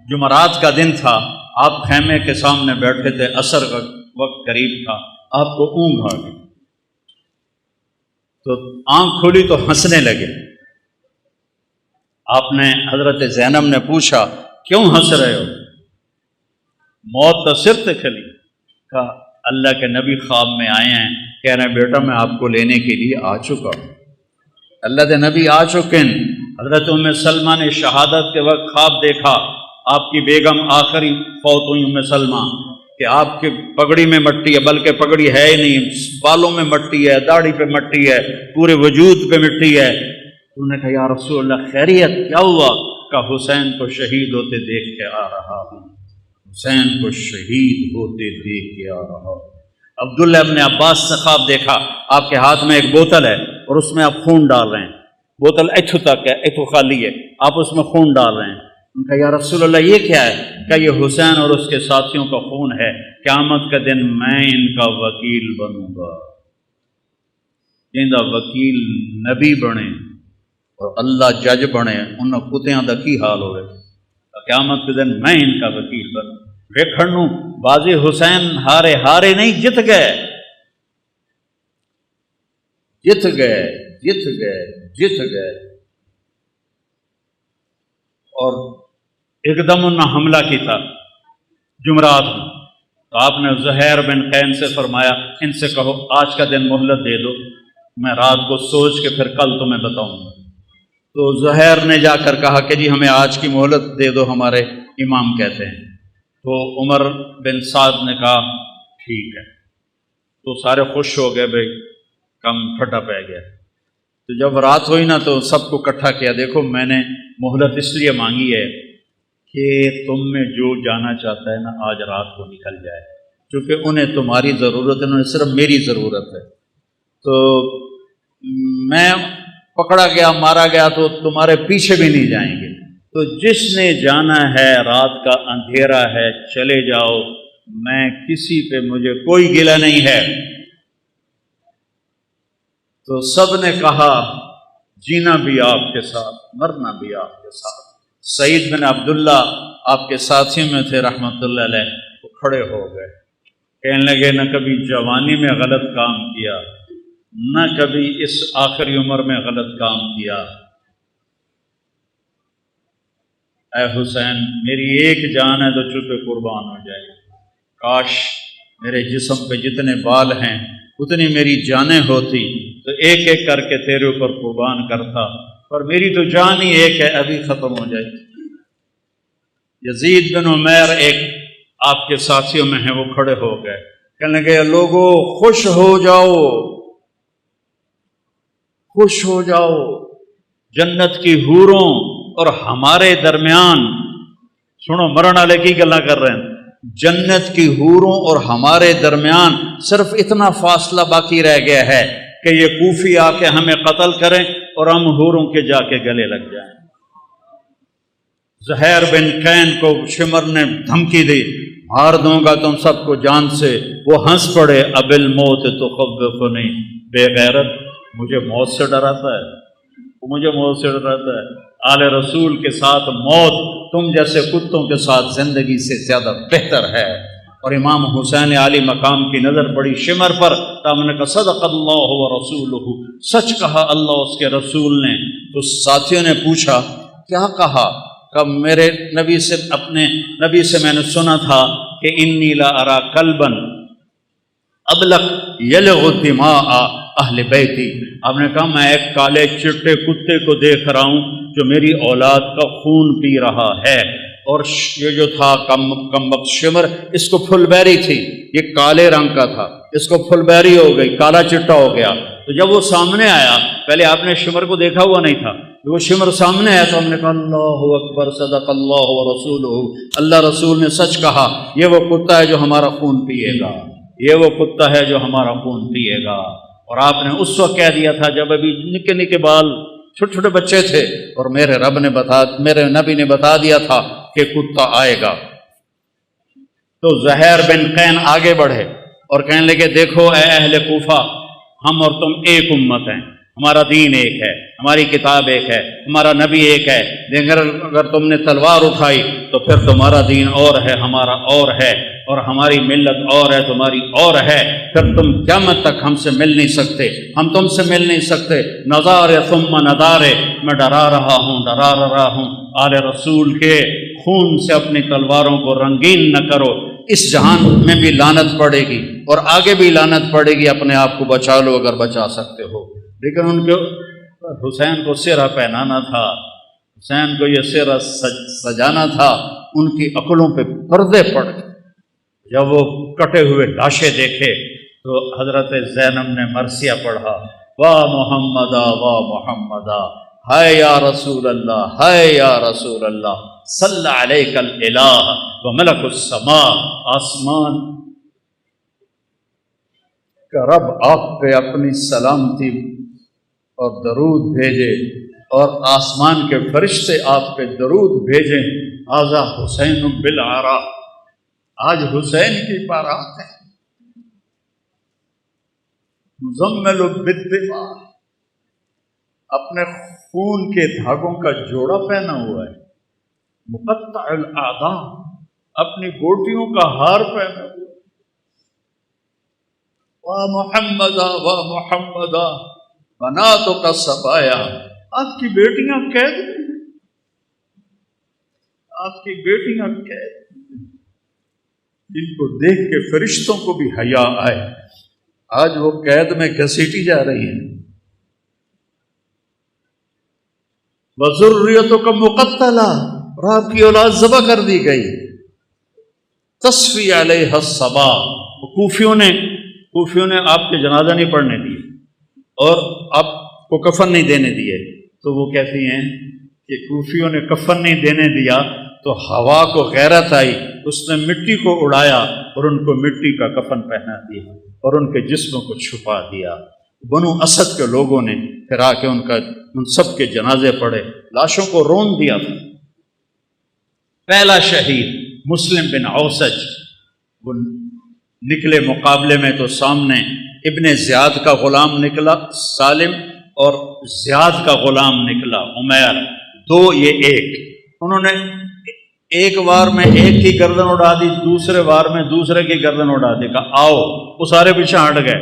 جمعرات کا دن تھا، آپ خیمے کے سامنے بیٹھے تھے، عصر کا وقت قریب تھا، آپ کو اونگ آ گئی تو آنکھ کھلی تو ہنسنے لگے۔ آپ نے حضرت زینب نے پوچھا کیوں ہنس رہے ہو؟ موت تو سر تک کھلی۔ کہا اللہ کے نبی خواب میں آئے ہیں، کہہ رہے ہیں بیٹا میں آپ کو لینے کے لیے آ چکا ہوں۔ اللہ کے نبی آ چکے ہیں۔ حضرت ام سلمہ نے شہادت کے وقت خواب دیکھا، آپ کی بیگم آخری فوت ہوئی ام سلمہ، کہ آپ کی پگڑی میں مٹی ہے، بلکہ پگڑی ہے ہی نہیں، بالوں میں مٹی ہے، داڑھی پہ مٹی ہے، پورے وجود پہ مٹی ہے۔ انہوں نے کہا یا رسول اللہ خیریت کیا ہوا؟ کہا حسین کو شہید ہوتے دیکھ کے آ رہا ہوں، حسین کو شہید ہوتے دیکھ کے آ رہا ہوں۔ عبداللہ ابن عباس نے خواب دیکھا، آپ کے ہاتھ میں ایک بوتل ہے اور اس میں آپ خون ڈال رہے ہیں، بوتل ایتھو تک ہے، ایتھو خالی ہے، آپ اس میں خون ڈال رہے ہیں۔ ان کا یا رسول اللہ یہ کیا ہے؟ کہ یہ حسین اور اس کے ساتھیوں کا خون ہے، قیامت کا دن میں ان کا وکیل بنوں گا۔ جنہاں وکیل نبی بنے اور اللہ جج بنے، ان کتیاں دا کی حال ہوئے؟ قیامت کے دن میں ان کا وکیل بنوں۔ ویکھنوں بازی حسین ہارے نہیں، جت گئے جت گئے جت گئے جت گئے۔ اور ایک دم انہوں نے حملہ کی تھا جمعرات میں، تو آپ نے زہیر بن قین سے فرمایا ان سے کہو آج کا دن مہلت دے دو، میں رات کو سوچ کے پھر کل تمہیں بتاؤں گا۔ تو زہیر نے جا کر کہا کہ جی ہمیں آج کی مہلت دے دو، ہمارے امام کہتے ہیں۔ تو عمر بن سعد نے کہا ٹھیک ہے۔ تو سارے خوش ہو گئے، بھائی کم پھٹا پہ گیا۔ تو جب رات ہوئی نا تو سب کو اکٹھا کیا، دیکھو میں نے مہلت اس لیے مانگی ہے کہ تم میں جو جانا چاہتا ہے نا آج رات کو نکل جائے، چونکہ انہیں تمہاری ضرورت ہے، انہیں صرف میری ضرورت ہے۔ تو میں پکڑا گیا مارا گیا تو تمہارے پیچھے بھی نہیں جائیں گے، تو جس نے جانا ہے رات کا اندھیرا ہے چلے جاؤ، میں کسی پہ مجھے کوئی گلہ نہیں ہے۔ تو سب نے کہا جینا بھی آپ کے ساتھ، مرنا بھی آپ کے ساتھ۔ سعید بن عبداللہ آپ کے ساتھیوں میں تھے رحمۃ اللہ علیہ، وہ کھڑے ہو گئے، کہنے لگے نہ کبھی جوانی میں غلط کام کیا، نہ کبھی اس آخری عمر میں غلط کام کیا۔ اے حسین میری ایک جان ہے تو چپے قربان ہو جائے، کاش میرے جسم پہ جتنے بال ہیں اتنی میری جانیں ہوتی تو ایک ایک کر کے تیرے اوپر قربان کرتا، پر میری تو جان ہی ایک ہے، ابھی ختم ہو جائے۔ یزید بن عمیر ایک آپ کے ساتھیوں میں ہیں، وہ کھڑے ہو گئے، کہنے لگے لوگو خوش ہو جاؤ، خوش ہو جاؤ، جنت کی حوروں اور ہمارے درمیان، سنو مرن والے کی گلا کر رہے ہیں، جنت کی حوروں اور ہمارے درمیان صرف اتنا فاصلہ باقی رہ گیا ہے کہ یہ کوفی آ کے ہمیں قتل کریں اور ہم حوروں کے جا کے گلے لگ جائیں۔ زہیر بن قین کو شمر نے دھمکی دی، مار دوں گا تم سب کو جان سے۔ وہ ہنس پڑے، اب الموت تخوفنی، بے غیرت مجھے موت سے ڈراتا ہے، وہ مجھے موت سے ڈراتا ہے۔ آل رسول کے ساتھ موت تم جیسے کتوں کے ساتھ زندگی سے زیادہ بہتر ہے۔ اور امام حسین عالی مقام کی نظر پڑی شمر پر، تو ہم نے کہا صدق اللہ و رسولہ، سچ کہا اللہ اس کے رسول نے۔ تو ساتھیوں نے پوچھا کیا کہا؟ کہ میرے نبی سے، اپنے نبی سے میں نے سنا تھا کہ انی لا ارا کلبا ابلق یلغ دماء اہل بیتی۔ آپ نے کہا میں ایک کالے چٹے کتے کو دیکھ رہا ہوں جو میری اولاد کا خون پی رہا ہے۔ اور یہ جو تھا کم وقت شمر، اس کو پھل بیری تھی، یہ کالے رنگ کا تھا، اس کو پھل بیری ہو گئی، کالا چٹا ہو گیا۔ تو جب وہ سامنے آیا، پہلے آپ نے شمر کو دیکھا ہوا نہیں تھا، وہ شمر سامنے آیا تو ہم نے کہا اللہ اکبر صدق اللہ و رسولہ، اللہ رسول نے سچ کہا، یہ وہ کتا ہے جو ہمارا خون پیے گا، یہ وہ کتا ہے جو ہمارا خون پیے گا۔ اور آپ نے اس وقت کہہ دیا تھا جب ابھی نکے نکے بال چھوٹے چھوٹے بچے تھے، اور میرے نبی نے بتا دیا تھا کہ کتا آئے گا۔ تو زہیر بن قین آگے بڑھے اور کہنے لگے دیکھو اے اہل کوفہ، ہم اور تم ایک امت ہیں، ہمارا دین ایک ہے، ہماری کتاب ایک ہے، ہمارا نبی ایک ہے، لیکن اگر تم نے تلوار اٹھائی تو پھر تمہارا دین اور ہے، ہمارا اور ہے، اور ہماری ملت اور ہے، تمہاری اور ہے، پھر تم قیامت تک ہم سے مل نہیں سکتے، ہم تم سے مل نہیں سکتے۔ نظارے ثم نظارے، میں ڈرا رہا ہوں آل رسول کے خون سے اپنی تلواروں کو رنگین نہ کرو، اس جہان میں بھی لعنت پڑے گی اور آگے بھی لعنت پڑے گی، اپنے آپ کو بچا لو اگر بچا سکتے ہو۔ لیکن ان کو حسین کو سرہ پہنانا تھا، حسین کو یہ سرہ سجانا تھا، ان کی عقلوں پہ پردے پڑ گئے۔ جب وہ کٹے ہوئے لاشیں دیکھے تو حضرت زینب نے مرثیہ پڑھا، واہ محمدا واہ محمدا، ہائے یا رسول اللہ، ہائے یا رسول اللہ، صلی علیک الالہ وملک السماء، آسمان کا رب آپ پہ اپنی سلامتی اور درود بھیجے، اور آسمان کے فرشتے آپ پہ درود بھیجیں۔ ھذا حسین بالعراء، آج حسین کی بارات ہے، مزمل بالدماء، اپنے خون کے دھاگوں کا جوڑا پہنا ہوا ہے، مقطع الاعضاء، اپنی گوٹیوں کا ہار پہنا ہوا ہے، واہ محمدا واہ محمدا بناتک صبایا، آپ کی بیٹیاں قید میں، آپ کی بیٹیاں قید، جن کو دیکھ کے فرشتوں کو بھی حیا آئے، آج وہ قید میں گھسیٹی جا رہی ہیں۔ وَذُرِّيَّتُكَ مُقَتَّلَةٌ، اور آپ کی اولاد ذبح کر دی گئی۔ تَصْفِي عَلَيْهَا الصَّبَا، کوفیوں نے آپ کے جنازہ نہیں پڑھنے دیے اور آپ کو کفن نہیں دینے دیے، تو وہ کہتی ہیں کہ کوفیوں نے کفن نہیں دینے دیا تو ہوا کو غیرت آئی، اس نے مٹی کو اڑایا اور ان کو مٹی کا کفن پہنا دیا اور ان کے جسموں کو چھپا دیا۔ بنو اسد کے لوگوں نے پھر آ کے ان سب کے جنازے پڑھے، لاشوں کو رون دیا تھا۔ پہلا شہید مسلم بن اوسج، وہ نکلے مقابلے میں تو سامنے ابن زیاد کا غلام نکلا سالم، اور زیاد کا غلام نکلا عمیر، دو یہ ایک، انہوں نے ایک وار میں ایک کی گردن اڑا دی، دوسرے وار میں دوسرے کی گردن اڑا دی، کہا آؤ، وہ سارے پیچھے ہٹ گئے۔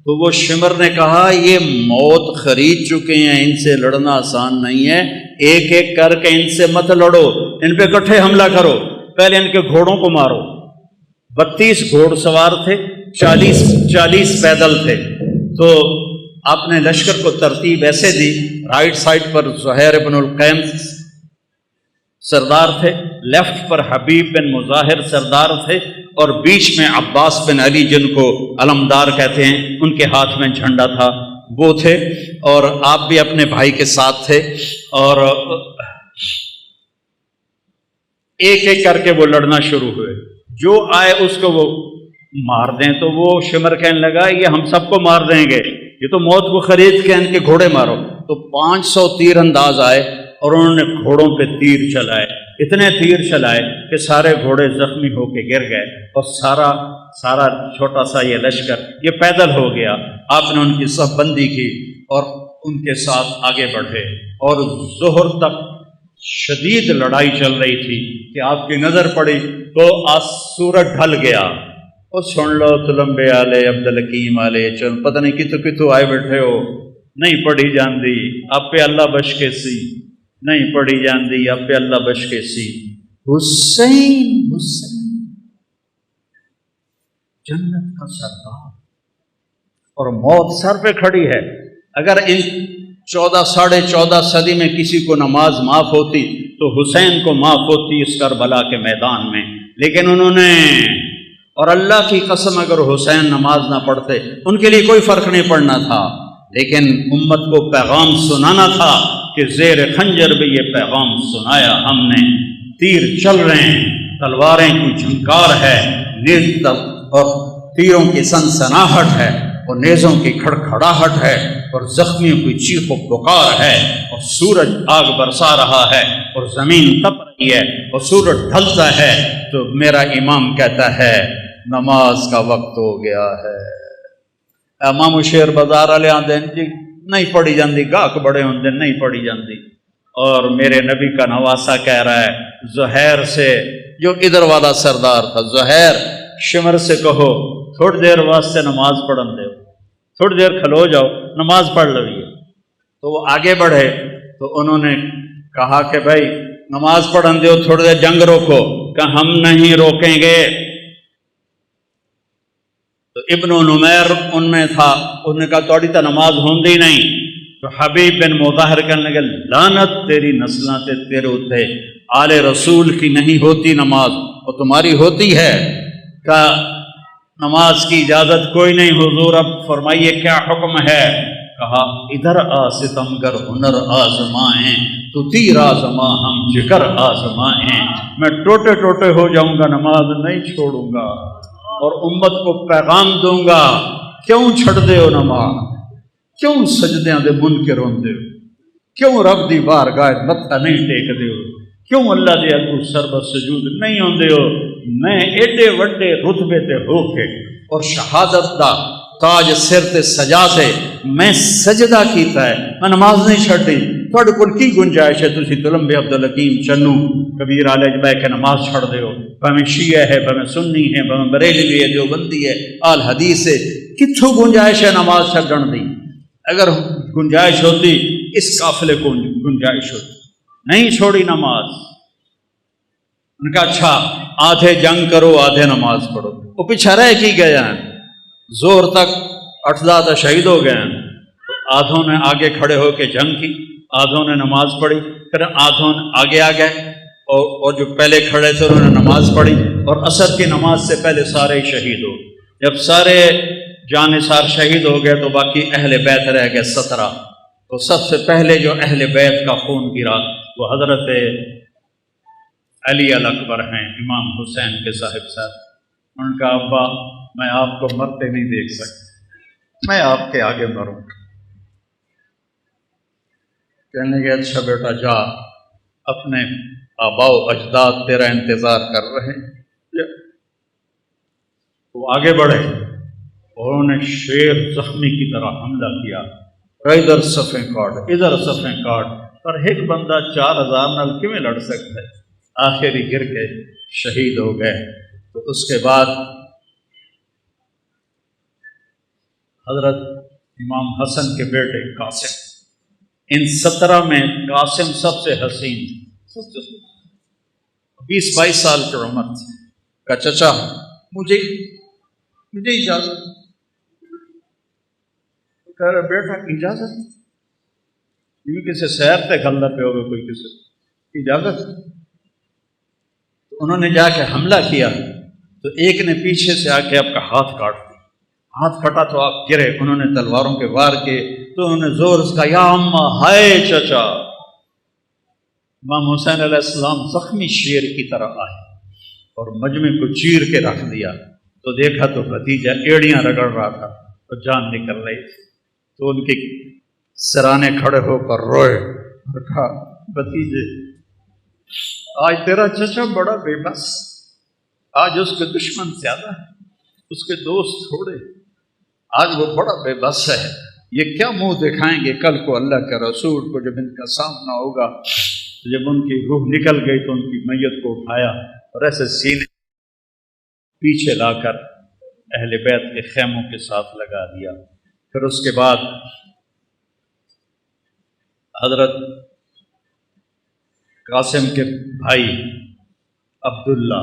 تو وہ شمر نے کہا یہ موت خرید چکے ہیں، ان سے لڑنا آسان نہیں ہے، ایک ایک کر کے ان سے مت لڑو، ان پہ اکٹھے حملہ کرو، پہلے ان کے گھوڑوں کو مارو۔ 32 گھوڑ سوار تھے، 40 پیدل تھے، تو آپ نے لشکر کو ترتیب ایسے دی، رائٹ سائڈ پر زہیر بن القیم سردار تھے، لیفٹ پر حبیب بن مظاہر سردار تھے، اور بیچ میں عباس بن علی جن کو علمدار کہتے ہیں، ان کے ہاتھ میں جھنڈا تھا، وہ تھے، اور آپ بھی اپنے بھائی کے ساتھ تھے، اور ایک ایک کر کے وہ لڑنا شروع ہوئے، جو آئے اس کو وہ مار دیں۔ تو وہ شمر کہنے لگا یہ ہم سب کو مار دیں گے، یہ تو موت کو خرید کے ان کے گھوڑے مارو۔ تو 500 تیر انداز آئے اور انہوں نے گھوڑوں پہ تیر چلائے، اتنے تیر چلائے کہ سارے گھوڑے زخمی ہو کے گر گئے، اور سارا چھوٹا سا یہ لشکر یہ پیدل ہو گیا۔ آپ نے ان کی صف بندی کی اور ان کے ساتھ آگے بڑھے، اور ظہر تک شدید لڑائی چل رہی تھی کہ آپ کی نظر پڑی تو سورج ڈھل گیا، اور سن لو تلمبے آلے عبدالحکیم آلے، چل پتہ نہیں کتوں آئے بیٹھے ہو، نہیں پڑھی جاندی آپ پہ اللہ بش کے سی، نہیں پڑھی جاندی آپ پہ اللہ بش کے سی۔ حسین جنت کا سردار، اور موت سر پہ کھڑی ہے۔ اگر ان 14 صدی میں کسی کو نماز معاف ہوتی تو حسین کو معاف ہوتی اس کربلا کے میدان میں، لیکن انہوں نے، اور اللہ کی قسم اگر حسین نماز نہ پڑھتے ان کے لیے کوئی فرق نہیں پڑنا تھا، لیکن امت کو پیغام سنانا تھا کہ زیر خنجر بھی یہ پیغام سنایا ہم نے، تیر چل رہے ہیں، تلواریں کی جھنکار ہے، نیز اور تیروں کی سنسناہٹ ہے، اور نیزوں کی کھڑکھڑاہٹ ہے، اور زخمیوں کی چیخ و پکار ہے، اور سورج آگ برسا رہا ہے، اور زمین تپ رہی ہے، اور سورج ڈھلتا ہے، تو میرا امام کہتا ہے نماز کا وقت ہو گیا ہے۔ امام شیر بازار والے آتے ہیں جی نہیں پڑھی جاندی، گاہک بڑے ہوندے نہیں پڑھی جاندی۔ اور میرے نبی کا نواسا کہہ رہا ہے زہیر سے، جو ادھر والا سردار تھا، زہیر شمر سے کہو تھوڑی دیر واسطے نماز پڑھن دے، تھوڑی دیر کھلو جاؤ نماز پڑھ لویے۔ تو وہ آگے بڑھے تو انہوں نے کہا کہ بھائی نماز پڑھن دیو، تھوڑی دیر جنگ روکو، کہ ہم نہیں روکیں گے۔ تو ابن نمیر ان میں تھا، انہوں نے کہا توڑی تا نماز ہوندی نہیں۔ تو حبیب بن مظاہر کہنے لگے لعنت تیری نسلاں تے تیرے اتے، آل رسول کی نہیں ہوتی نماز اور تمہاری ہوتی ہے۔ کہ نماز کی اجازت کوئی نہیں حضور، اب فرمائیے کیا حکم ہے؟ کہا ادھر آ ستمگر ہنر آزمائیں، تو تیر آزما ہم جگر آزمائیں۔ میں ٹوٹے ٹوٹے ہو جاؤں گا، نماز نہیں چھوڑوں گا اور امت کو پیغام دوں گا۔ کیوں چھڑ دے ہو نماز؟ کیوں سجدیاں دے منکر ہوندے ہو؟ کیوں رب دی بارگاہ متھا نہیں ٹیک دے ہو؟ کیوں اللہ دے اگوں سربت سجود نہیں ہوندے ہو؟ میں ایڈے وڈے رتبے تے ہو کے اور شہادت دا تاج سر تے سجا تے میں سجدہ کیتا ہے، میں نماز نہیں چھڈی۔ تھوڑے کول کی گنجائش ہے تسی تلمبے عبدالحکیم چنو کبیر آلے جبے کے نماز چھڑ دے ہو؟ بھاویں شیعہ ہے، بھاویں سنی ہے، بھاویں بریلوی ہے، دیوبندی ہے، آل حدیث ہے، کتھوں گنجائش ہے نماز چھڈن دی؟ اگر گنجائش ہوتی اس قافلے کو گنجائش ہوتی، نہیں چھوڑی نماز۔ ان کا اچھا آدھے جنگ کرو آدھے نماز پڑھو، وہ پیچھے رہ کی گئے ہیں، زور تک 8 شہید ہو گئے ہیں۔ آدھوں نے آگے کھڑے ہو کے جنگ کی، آدھوں نے نماز پڑھی، پھر آدھوں آگے آ گئے اور جو پہلے کھڑے تھے انہوں نے نماز پڑھی، اور عصر کی نماز سے پہلے سارے شہید ہو۔ جب سارے جانثار شہید ہو گئے تو باقی اہل بیت رہ گئے 17۔ تو سب سے پہلے جو اہل بیت کا خون گرا وہ حضرت علی الاکبر ہیں، امام حسین کے صاحب صاحب۔ ان کا ابا میں آپ کو مرتے نہیں دیکھ سکتا، میں آپ کے آگے مروں۔ کہنے لگے اچھا بیٹا جا، اپنے آباء و اجداد تیرا انتظار کر رہے ہیں۔ وہ آگے بڑھے، انہوں نے شیر زخمی کی طرح حملہ کیا، ادھر صفیں کاٹ ادھر صفیں کاٹ، پر ایک بندہ 4000 نال کیویں لڑ سکتا ہے؟ آخری گر کے شہید ہو گئے۔ تو اس کے بعد حضرت امام حسن کے بیٹے قاسم، ان 17 میں قاسم سب سے حسین، 20-22 سال کی عمر تھی۔ کہ چچا مجھے اجازت، کہہ رہے بیٹا اجازت؟ یہ کسی سیر تے گھلدا پہ ہوگا کوئی کسی اجازت؟ تو انہوں نے جا کے حملہ کیا تو ایک نے پیچھے سے آ کے آپ کا ہاتھ کاٹ دیا، ہاتھ کٹا تو آپ گرے، انہوں نے تلواروں کے وار کیے تو انہوں نے زور سے کہا یا اماں، ہائے چچا۔ امام حسین علیہ السلام زخمی شیر کی طرح آئے اور مجمع کو چیر کے رکھ دیا، تو دیکھا تو بھتیجا ایڑیاں رگڑ رہا تھا تو جان نکل رہی تھی۔ تو ان کے سرانے کھڑے ہو کر روئے اور کہا بھتیجے آج تیرا چچا بڑا بے بس، آج اس کے دشمن زیادہ ہے، اس کے دوست تھوڑے، آج وہ بڑا بے بس ہے، یہ کیا منہ دکھائیں گے کل کو اللہ کے رسول کو؟ جب ان کا سامنا ہوگا، جب ان کی روح نکل گئی تو ان کی میت کو اٹھایا اور ایسے سینے پیچھے لا کر اہل بیت کے خیموں کے ساتھ لگا دیا۔ پھر اس کے بعد حضرت قاسم کے بھائی عبداللہ،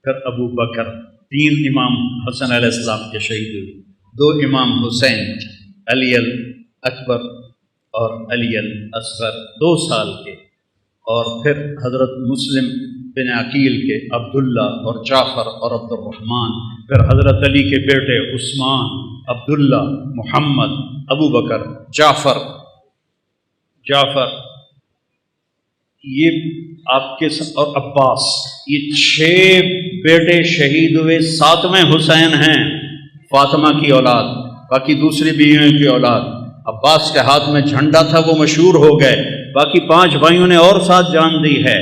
پھر ابو بکر، 3 امام حسن علیہ السلام کے شہید ہوئے، 2 امام حسین، علی الاکبر اور علی الاصغر 2 سال کے، اور پھر حضرت مسلم بن عقیل کے عبداللہ اور جعفر اور عبد الرحمن، پھر حضرت علی کے بیٹے عثمان، عبداللہ، محمد، ابو بکر، جعفر، یہ آپ کے اور عباس، یہ 6 بیٹے شہید ہوئے۔ 7ویں حسین ہیں، فاطمہ کی اولاد، باقی دوسری بیویوں کی اولاد۔ عباس کے ہاتھ میں جھنڈا تھا، وہ مشہور ہو گئے، باقی 5 بھائیوں نے اور ساتھ جان دی ہے۔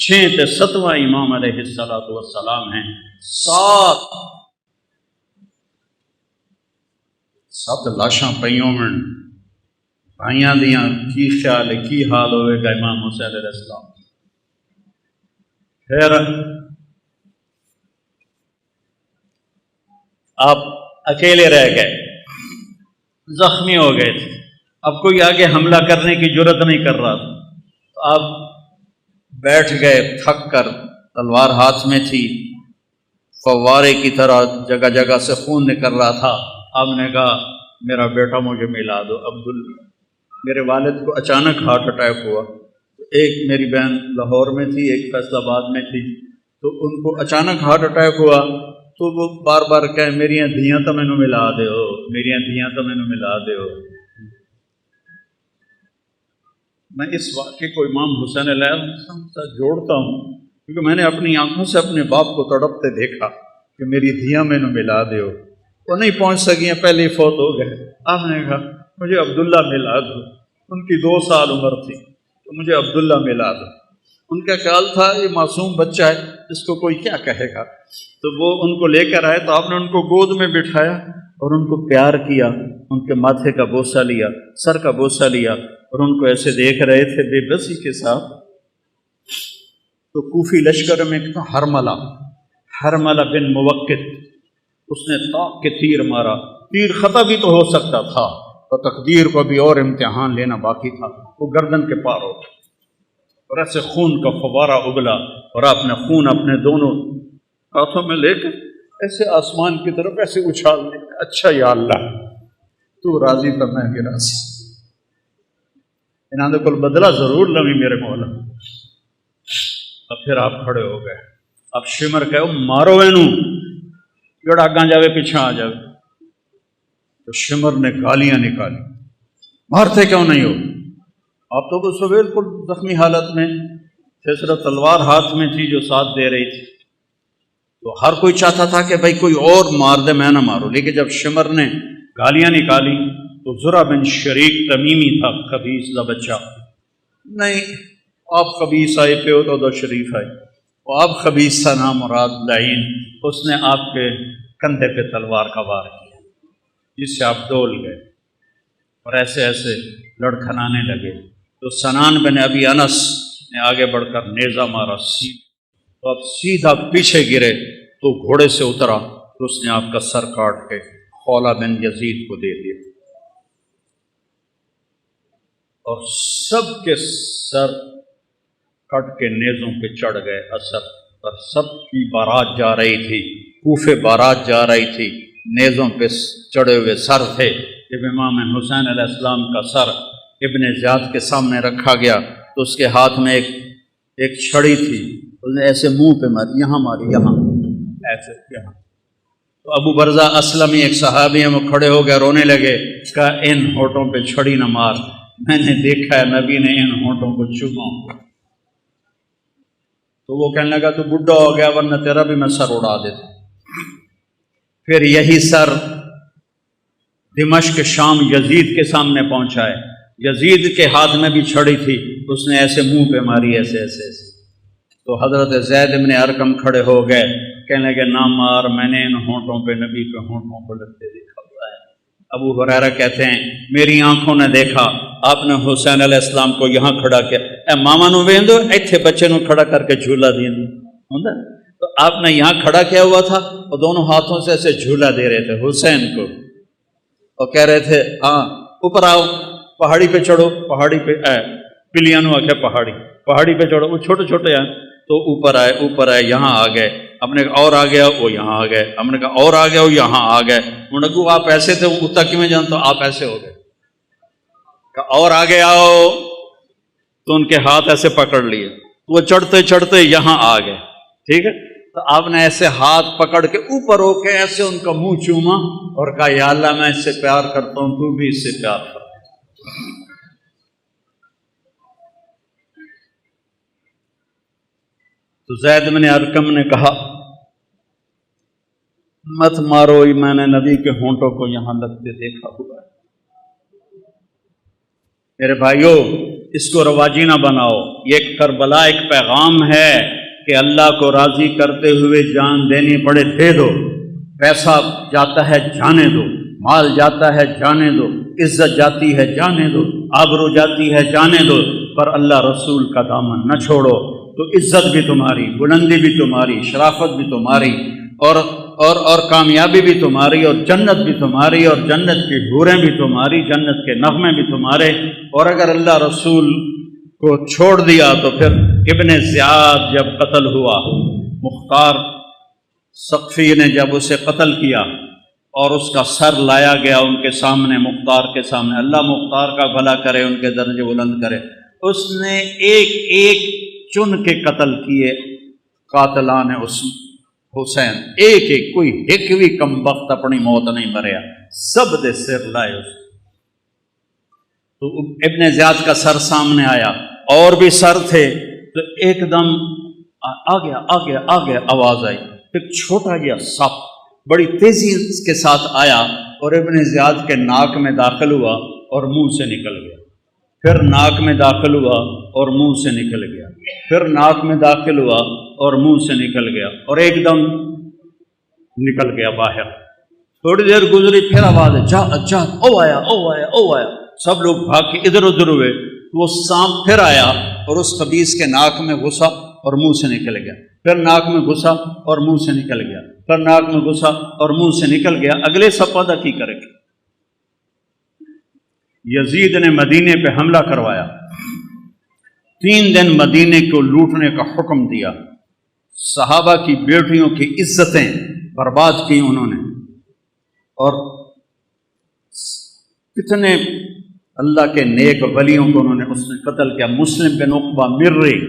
6 تے 7واں امام علیہ السلام ہیں۔ 7 لاشاں پئیوں میں بھائیاں دیاں کی خیال ہے کی حال ہوئے گا امام حسین علیہ السلام۔ پھر آپ اکیلے رہ گئے، زخمی ہو گئے تھے، اب کوئی آگے حملہ کرنے کی جرت نہیں کر رہا تھا، تو آپ بیٹھ گئے تھک کر، تلوار ہاتھ میں تھی، فوارے کی طرح جگہ جگہ سے خون نکل رہا تھا۔ آپ نے کہا میرا بیٹا مجھے ملا دو عبداللہ۔ میرے والد کو اچانک ہارٹ اٹیک ہوا، ایک میری بہن لاہور میں تھی، ایک فیصل آباد میں تھی، تو ان کو اچانک ہارٹ اٹیک ہوا، تو وہ بار بار کہیں میریاں دھیاں تو مینوں ملا دیو، میریاں دھیاں تو مینوں ملا دیو۔ میں اس واقعے کو امام حسین علیہ السلام سے جوڑتا ہوں کیونکہ میں نے اپنی آنکھوں سے اپنے باپ کو تڑپتے دیکھا کہ میری دھیاں مینوں ملا دیو۔ وہ نہیں پہنچ سکیں، پہلے ہی فوت ہو گئے۔ آپ نے کہا مجھے عبداللہ ملا دو، ان کی 2 سال عمر تھی، تو مجھے عبداللہ ملا دو۔ ان کا خیال تھا یہ معصوم بچہ ہے، اس کو کوئی کیا کہے گا، تو وہ ان کو لے کر آئے، تو آپ نے ان کو گود میں بٹھایا اور ان کو پیار کیا، ان کے ماتھے کا بوسہ لیا، سر کا بوسہ لیا، اور ان کو ایسے دیکھ رہے تھے بے بسی کے ساتھ۔ تو کوفی لشکر میں ایک تھا حرملہ بن موقت، اس نے طاق کے تیر مارا، تیر خطا بھی تو ہو سکتا تھا، اور تقدیر کو بھی اور امتحان لینا باقی تھا، وہ گردن کے پار ہو گیا، اور ایسے خون کا فوارہ ابلا، اور آپ نے خون اپنے دونوں ہاتھوں میں لے کر ایسے آسمان کی طرف ایسے اچھال دیا، اچھا یا اللہ تو راضی تو میں بھی راضی، انہوں نے کل بدلہ ضرور لوی میرے مولا۔ اب پھر آپ کھڑے ہو گئے، اب شمر کہو مارو اینو جڑا اگاں جاوے پیچھے آ جاوے۔ تو شمر نے گالیاں نکالی، مارتے کیوں نہیں ہو؟ آپ تو اس وقت بالکل زخمی حالت میں تھے، صرف تلوار ہاتھ میں تھی جو ساتھ دے رہی تھی، تو ہر کوئی چاہتا تھا کہ بھائی کوئی اور مار دے، میں نہ مارو۔ لیکن جب شمر نے گالیاں نکالی تو زرع بن شریک تمیمی تھا، خبیث کا بچہ، نہیں آپ خبیث آئے پہ ہو تو شریف آئے، وہ آپ خبیث تھا نام مراد لعین، اس نے آپ کے کندھے پہ تلوار کا وار کیا، جس سے آپ ڈول گئے اور ایسے ایسے لڑکھنانے لگے۔ تو سنان بن ابی انس نے آگے بڑھ کر نیزہ مارا، تو اب سیدھا پیچھے گرے، تو گھوڑے سے اترا تو اس نے آپ کا سر کاٹ کے خولہ بن یزید کو دے دیا، اور سب کے سر کٹ کے نیزوں پہ چڑھ گئے اثر پر۔ سب کی بارات جا رہی تھی، کوفے بارات جا رہی تھی، نیزوں پہ چڑھے ہوئے سر تھے۔ جب امام حسین علیہ السلام کا سر ابن زیاد کے سامنے رکھا گیا تو اس کے ہاتھ میں ایک چھڑی تھی، اس نے ایسے منہ پہ ماری، یہاں ماری، یہاں ایسے یہاں۔ تو ابو برزہ اسلمی ایک صحابی ہیں، وہ کھڑے ہو گئے، رونے لگے، کہا ان ہونٹوں پہ چھڑی نہ مار، میں نے دیکھا ہے نبی نے ان ہونٹوں کو چوما۔ تو وہ کہنے لگا تو بڈھا ہو گیا، ورنہ تیرا بھی میں سر اڑا دیتا۔ پھر یہی سر دمشق شام یزید کے سامنے پہنچا ہے، یزید کے ہاتھ میں بھی چھڑی تھی، اس نے ایسے منہ پہ ماری، ایسے ایسے ایسے۔ تو حضرت زید بن ارقم کھڑے ہو گئے، کہنے لگے نہ مار، میں نے ان ہونٹوں پہ نبی کے ہونٹوں کو لگتے دیکھا ہوا ہے۔ ابو ہریرہ کہتے ہیں میری آنکھوں نے دیکھا آپ نے حسین علیہ السلام کو یہاں کھڑا کیا، اے ماما نو ویندو ایتھے بچے نو کھڑا کر کے جھولا دین ہوندا، تو آپ نے یہاں کھڑا کیا ہوا تھا اور دونوں ہاتھوں سے ایسے جھولا دے رہے تھے حسین کو، اور کہہ رہے تھے ہاں اوپر آؤ، پہاڑی پہ چڑھو، پہاڑی پہ پلیاں نو آکھیا پہاڑی پہ چڑھو، وہ چھوٹے چھوٹے ہیں تو اوپر آئے، یہاں آ گئے، ہم نے کہا اور آ گیا، وہ یہاں آ گئے، ہم نے کہا اور آ گیا، وہ یہاں آ گئے، انہوں نے کہا آپ ایسے تھے، وہ تک میں جانتا ہوں آپ ایسے ہو گئے، کہا اور آگے آؤ، تو ان کے ہاتھ ایسے پکڑ لیے، وہ چڑھتے چڑھتے یہاں آ گئے، ٹھیک ہے، تو آپ نے ایسے ہاتھ پکڑ کے اوپر ہو کے ایسے ان کا منہ چوما اور کہا یا اللہ میں اس سے پیار کرتا ہوں، تو بھی اس سے پیار کر۔ تو زید بن ارقم نے کہا مت مارو، میں نے نبی کے ہونٹوں کو یہاں لگتے دیکھا ہوا ہے۔ میرے بھائیو اس کو رواجی نہ بناؤ، یہ کربلا ایک پیغام ہے کہ اللہ کو راضی کرتے ہوئے جان دینی پڑے دے دو، پیسہ جاتا ہے جانے دو، مال جاتا ہے جانے دو، عزت جاتی ہے جانے دو، آبرو جاتی ہے جانے دو، پر اللہ رسول کا دامن نہ چھوڑو تو عزت بھی تمہاری، بلندی بھی تمہاری، شرافت بھی تمہاری، اور کامیابی بھی تمہاری، اور جنت بھی تمہاری، اور جنت کی حوریں بھی تمہاری، جنت کے نغمے بھی تمہارے۔ اور اگر اللہ رسول کو چھوڑ دیا تو پھر ابن زیاد جب قتل ہوا، مختار ثقفی نے جب اسے قتل کیا اور اس کا سر لایا گیا ان کے سامنے، مختار کے سامنے، اللہ مختار کا بھلا کرے، ان کے درجے بلند کرے، اس نے ایک ایک چن کے قتل کیے قاتلان حسین، ایک ایک، کوئی ایک بھی کم وقت اپنی موت نہیں مریا، سب دے سر لائے اس۔ تو ابن زیاد کا سر سامنے آیا، اور بھی سر تھے، تو ایک دم آ گیا آواز آئی، ایک چھوٹا گیا سپ بڑی تیزی کے ساتھ آیا اور ابن زیاد کے ناک میں داخل ہوا اور منہ سے نکل گیا، پھر ناک میں داخل ہوا اور منہ سے نکل گیا، پھر ناک میں داخل ہوا اور منہ سے نکل گیا، اور ایک دم نکل گیا باہر۔ تھوڑی دیر گزری، پھر آواز ہے، جا او آیا، سب لوگ بھاگ کے ادھر ادھر ہوئے، وہ سانپ پھر آیا اور اس خبیث کے ناک میں گھسا اور منہ سے نکل گیا، پھر ناک میں گھسا اور منہ سے نکل گیا، پھر ناک میں گھسا اور منہ سے نکل گیا۔ اگلے سپادہ کی کرے گا؟ یزید نے مدینے پہ حملہ کروایا، 3 دن مدینے کو لوٹنے کا حکم دیا، صحابہ کی بیٹیوں کی عزتیں برباد کی انہوں نے، اور کتنے اللہ کے نیک ولیوں کو انہوں نے اس نے قتل کیا۔ مسلم بن عقبہ مرری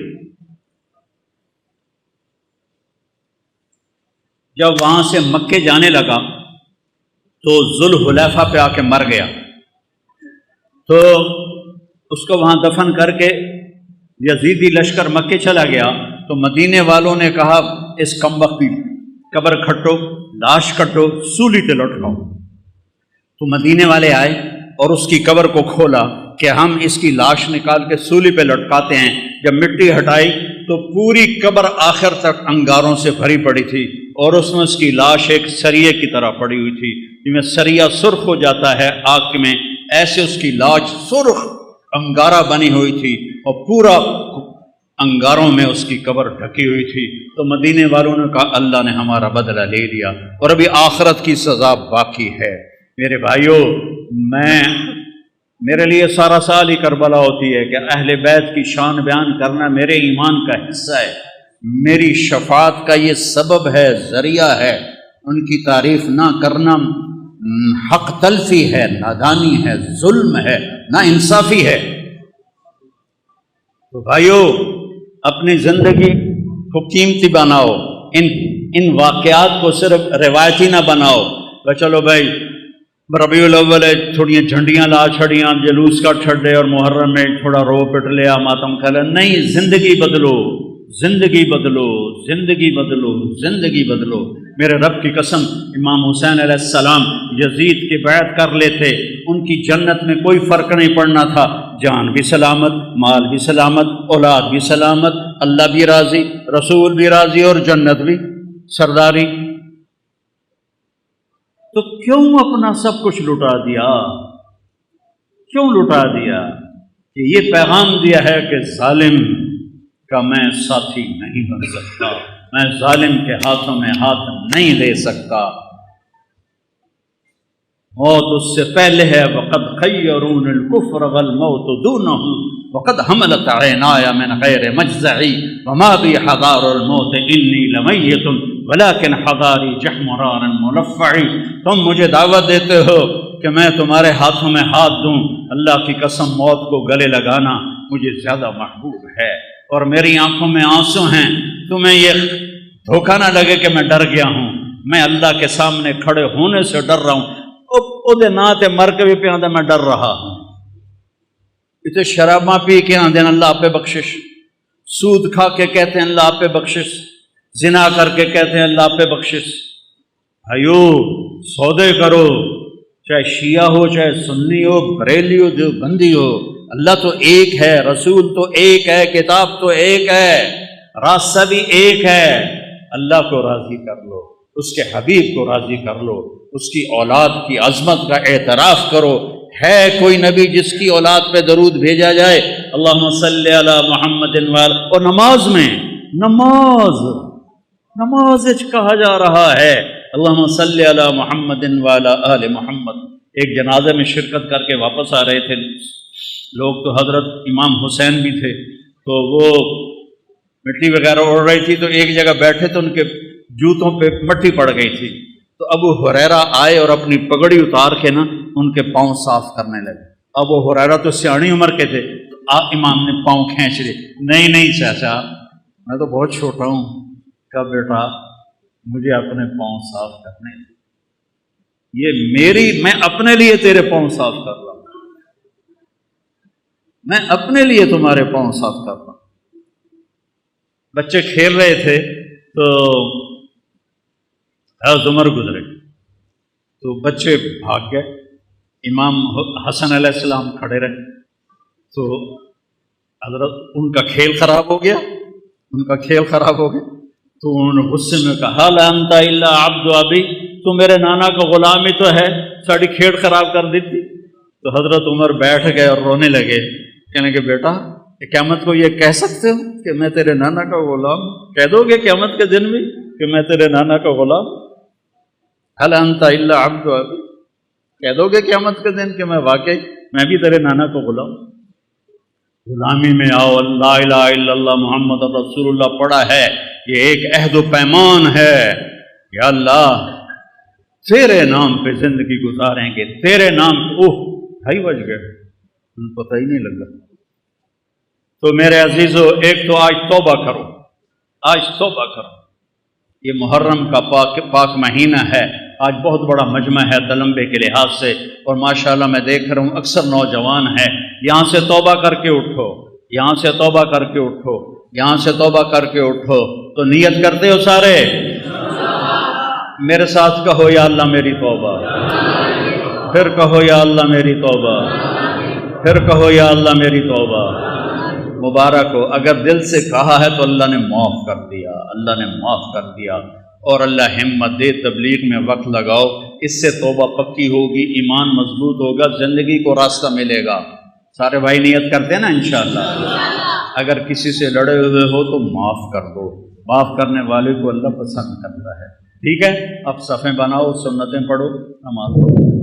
جب وہاں سے مکے جانے لگا تو ذوالحلیفہ پہ آ کے مر گیا، تو اس کو وہاں دفن کر کے یزیدی لشکر مکے چلا گیا، تو مدینے والوں نے کہا اس کمبخت کی قبر کھٹو، لاش کٹو، سولی پہ لٹکاؤ۔ تو مدینے والے آئے اور اس کی قبر کو کھولا کہ ہم اس کی لاش نکال کے سولی پہ لٹکاتے ہیں۔ جب مٹی ہٹائی تو پوری قبر آخر تک انگاروں سے بھری پڑی تھی، اور اس میں اس کی لاش ایک سریے کی طرح پڑی ہوئی تھی، جس میں سریا سرخ ہو جاتا ہے آگ میں، ایسے اس کی لاش سرخ انگارہ بنی ہوئی تھی، اور پورا انگاروں میں اس کی قبر ڈھکی ہوئی تھی۔ تو مدینے والوں نے کہا اللہ نے ہمارا بدلہ لے لیا، اور ابھی آخرت کی سزا باقی ہے۔ میرے بھائیوں، میرے لیے سارا سال ہی کربلا ہوتی ہے کہ اہل بیت کی شان بیان کرنا میرے ایمان کا حصہ ہے، میری شفاعت کا یہ سبب ہے، ذریعہ ہے۔ ان کی تعریف نہ کرنا حق تلفی ہے، نادانی ہے، ظلم ہے، نا انصافی ہے۔ تو بھائیو، اپنی زندگی کو قیمتی بناؤ، ان واقعات کو صرف روایتی نہ بناؤ کہ چلو بھائی ربیع الاول ہے، تھوڑی جھنڈیاں لا چھڑیاں، جلوس کا چھڑے، اور محرم میں تھوڑا رو پٹ لیا، ماتم کھلا۔ نہیں، زندگی بدلو، زندگی بدلو، زندگی بدلو، زندگی بدلو۔ میرے رب کی قسم، امام حسین علیہ السلام یزید کی بیعت کر لیتے، ان کی جنت میں کوئی فرق نہیں پڑنا تھا، جان بھی سلامت، مال بھی سلامت، اولاد بھی سلامت، اللہ بھی راضی، رسول بھی راضی، اور جنت بھی سرداری۔ تو کیوں اپنا سب کچھ لٹا دیا؟ کیوں لٹا دیا؟ کہ یہ پیغام دیا ہے کہ ظالم کا میں ساتھی نہیں بن سکتا، میں ظالم کے ہاتھوں میں ہاتھ نہیں دے سکتا۔ موت اس سے پہلے ہے، وقد خیرون الکفر والموت دونہ، وقد حملت عینایا من غیر مجزعی، وما بی حضار الموت انی لمیت ولیکن حضاری جحمران ملفعی۔ تم مجھے دعوت دیتے ہو کہ میں تمہارے ہاتھوں میں ہاتھ دوں، اللہ کی قسم موت کو گلے لگانا مجھے زیادہ محبوب ہے، اور میری آنکھوں میں آنسو ہیں۔ تمہیں یہ دھوکہ نہ لگے کہ میں ڈر گیا ہوں، میں اللہ کے سامنے کھڑے ہونے سے ڈر رہا ہوں۔ او ناتے مر کے بھی پہ آدھا میں ڈر رہا ہوں۔ اسے شراباں پی کے آدھے اللہ آپ پہ بخشش، سود کھا کے کہتے ہیں اللہ آپ پہ بخشش، زنا کر کے کہتے ہیں اللہ آپ پہ بخشش۔ بھائیو، سودے کرو، چاہے شیعہ ہو، چاہے سنی ہو، بریلی ہو، جو بندی ہو، اللہ تو ایک ہے، رسول تو ایک ہے، کتاب تو ایک ہے، راستہ بھی ایک ہے۔ اللہ کو راضی کر لو، اس کے حبیب کو راضی کر لو، اس کی اولاد کی عظمت کا اعتراف کرو، ہے کوئی نبی جس کی اولاد پہ درود بھیجا جائے؟ اللہم صلی علی محمد وعلی، اور نماز میں نماز کہا جا رہا ہے اللہم صلی علی محمد وعلی آل محمد۔ ایک جنازے میں شرکت کر کے واپس آ رہے تھے لوگ، تو حضرت امام حسین بھی تھے، تو وہ مٹی وغیرہ اڑ رہی تھی، تو ایک جگہ بیٹھے تو ان کے جوتوں پہ مٹی پڑ گئی تھی، تو ابو ہریرہ آئے اور اپنی پگڑی اتار کے نا ان کے پاؤں صاف کرنے لگے۔ ابو ہریرہ تو سیاਣੀ عمر کے تھے، تو امام نے پاؤں کھینچ لیے، نہیں چاچا میں تو بہت چھوٹا ہوں۔ کہا بیٹا مجھے اپنے پاؤں صاف کرنے، یہ میں اپنے لیے تیرے پاؤں صاف کر رہا ہوں، میں اپنے لیے تمہارے پاؤں صاف کر رہا ہوں۔ بچے کھیل رہے تھے تو حضرت عمر گزرے، تو بچے بھاگ گئے، امام حسن علیہ السلام کھڑے رہے، تو حضرت ان کا کھیل خراب ہو گیا، تو انہوں نے غصے میں کہا لا انت الا عبد ابی، تو میرے نانا کا غلام ہی تو ہے، ساری کھیل خراب کر دی تھی۔ تو حضرت عمر بیٹھ گئے اور رونے لگے، کہنے کہ بیٹا قیامت کو یہ کہہ سکتے ہو کہ میں تیرے نانا کا غلام؟ کہہ دو گے قیامت کے دن بھی کہ میں تیرے نانا کا غلام؟ هل انت الا عبد ابی، کہہ دو گے قیامت کے دن کہ میں بھی تیرے نانا کا غلام؟ غلامی میں آؤ، لا الہ الا اللہ محمد رسول اللہ پڑھا ہے، یہ ایک عہد و پیمان ہے، یا اللہ تیرے نام پہ زندگی گزاریں گے، تیرے نام پہ۔ 2:30 بج گئے، پتہ ہی نہیں لگا۔ تو میرے عزیزو، ایک تو آج توبہ کرو، یہ محرم کا پاک مہینہ ہے، آج بہت بڑا مجمع ہے تلمبے کے لحاظ سے، اور ماشاءاللہ میں دیکھ رہا ہوں اکثر نوجوان ہیں، یہاں سے توبہ کر کے اٹھو، تو نیت کرتے ہو سارے؟ میرے ساتھ کہو یا اللہ میری توبہ، پھر کہو یا اللہ میری توبہ، پھر کہو یا اللہ میری توبہ۔ مبارک ہو، اگر دل سے کہا ہے تو اللہ نے معاف کر دیا، اور اللہ ہمت دے، تبلیغ میں وقت لگاؤ، اس سے توبہ پکی ہوگی، ایمان مضبوط ہوگا، زندگی کو راستہ ملے گا۔ سارے بھائی نیت کرتے ہیں نا انشاءاللہ؟ اگر کسی سے لڑے ہوئے ہو تو معاف کر دو، معاف کرنے والے کو اللہ پسند کرتا ہے، ٹھیک ہے؟ اب صفیں بناؤ، سنتیں پڑھو، نماز پڑھو۔